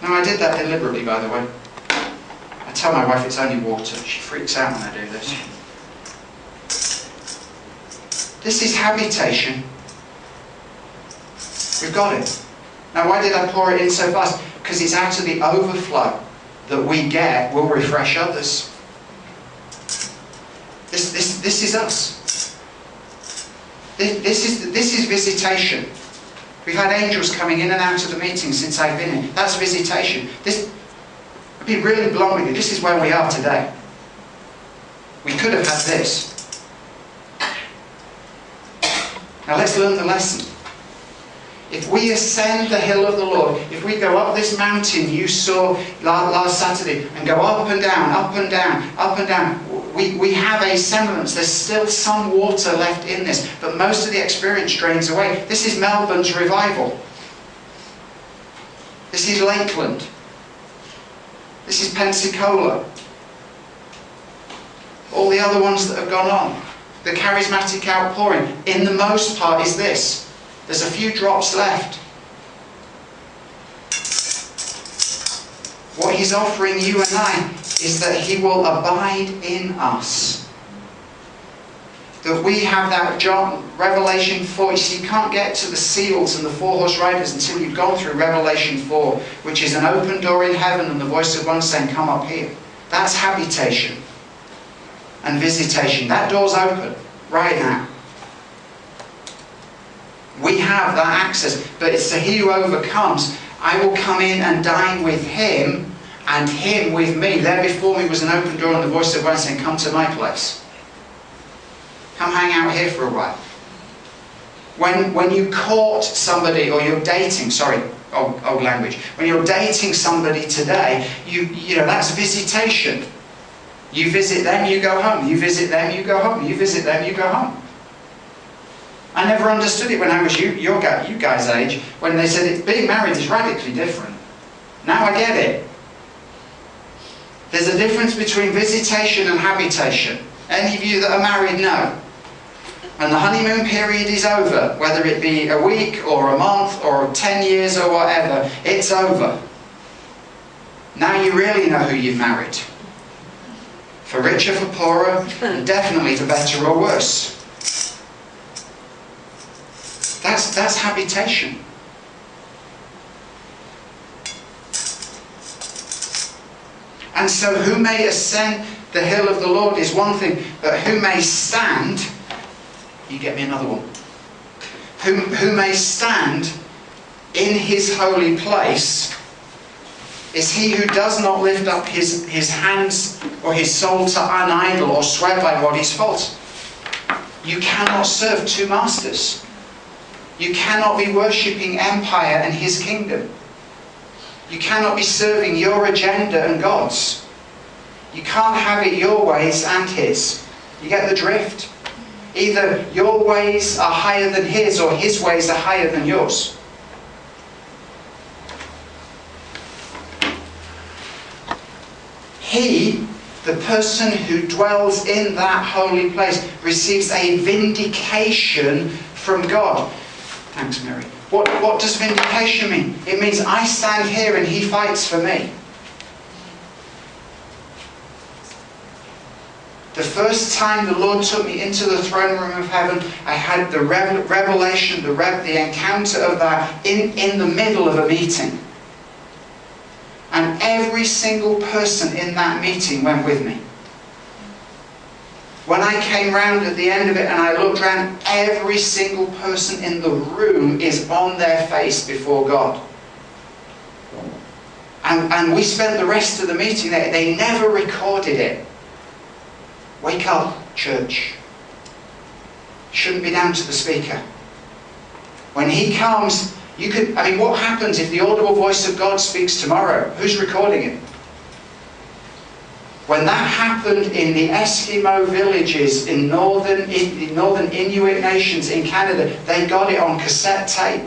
No, I did that deliberately, by the way. I tell my wife it's only water. She freaks out when I do this. This is habitation. We've got it. Now, why did I pour it in so fast? Because it's out of the overflow that we get will refresh others. This is us. This is visitation. We've had angels coming in and out of the meeting since I've been in. That's visitation. I'd be really blunt with you. This is where we are today. We could have had this. Now let's learn the lesson. If we ascend the hill of the Lord, if we go up this mountain you saw last Saturday, and go up and down, up and down, up and down, we have a semblance. There's still some water left in this, but most of the experience drains away. This is Melbourne's revival. This is Lakeland. This is Pensacola. All the other ones that have gone on. The charismatic outpouring, in the most part, is this. There's a few drops left. What he's offering you and I is that he will abide in us. That we have that Revelation 4. You see, you can't get to the seals and the 4 horse riders until you've gone through Revelation 4, which is an open door in heaven and the voice of one saying, come up here. That's habitation and visitation. That door's open right now. We have that access, but it's to he who overcomes. I will come in and dine with him, and him with me. There before me was an open door and the voice of one saying, come to my place. Come hang out here for a while. When you court somebody, or you're dating, sorry, old language. When you're dating somebody today, you know, that's visitation. You visit them, you go home. You visit them, you go home. You visit them, you go home. I never understood it when I was you guys' age, when they said being married is radically different. Now I get it. There's a difference between visitation and habitation. Any of you that are married know. And the honeymoon period is over, whether it be a week or a month or 10 years or whatever, it's over. Now you really know who you've married. For richer, for poorer, and definitely for better or worse. That's habitation. And so who may ascend the hill of the Lord is one thing, but who may stand, you get me another one, who may stand in his holy place is he who does not lift up his hands or his soul to an idol or swear by what is false. You cannot serve two masters. You cannot be worshipping empire and his kingdom. You cannot be serving your agenda and God's. You can't have it your ways and his. You get the drift? Either your ways are higher than his, or his ways are higher than yours. He, the person who dwells in that holy place, receives a vindication from God. Thanks, Mary. What does vindication mean? It means I stand here and he fights for me. The first time the Lord took me into the throne room of heaven, I had the revelation, the encounter of that in the middle of a meeting. And every single person in that meeting went with me. When I came round at the end of it and I looked round, every single person in the room is on their face before God. And we spent the rest of the meeting there. They never recorded it. Wake up, church. Shouldn't be down to the speaker. When he comes, what happens if the audible voice of God speaks tomorrow? Who's recording it? When that happened in the Eskimo villages in northern Inuit nations in Canada, they got it on cassette tape.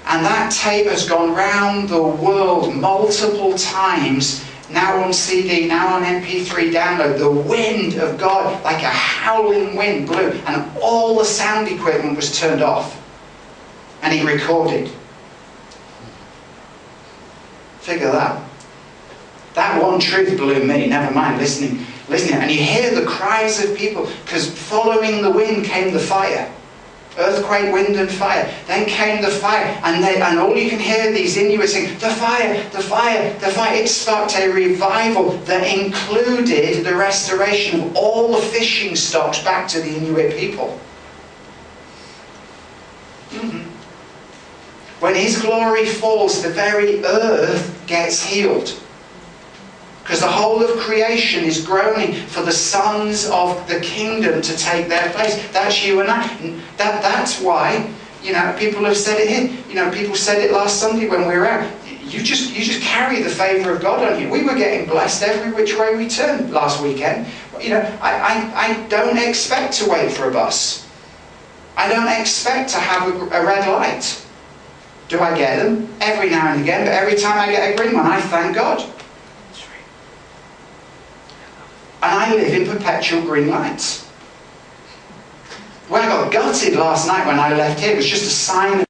And that tape has gone round the world multiple times, now on CD, now on MP3 download. The wind of God, like a howling wind, blew, and all the sound equipment was turned off. And he recorded. Figure that. That one truth blew me, never mind listening. And you hear the cries of people, because following the wind came the fire. Earthquake, wind and fire. Then came the fire, and all you can hear these Inuits saying, the fire, the fire, the fire. It sparked a revival that included the restoration of all the fishing stocks back to the Inuit people. When his glory falls, the very earth gets healed. Because the whole of creation is groaning for the sons of the kingdom to take their place. That's you and I. That's why, people have said it here. People said it last Sunday when we were out. You just carry the favour of God on you. We were getting blessed every which way we turned last weekend. I don't expect to wait for a bus. I don't expect to have a red light. Do I get them? Every now and again, but every time I get a green one, I thank God. And I live in perpetual green lights. When I got gutted last night when I left here, it was just a sign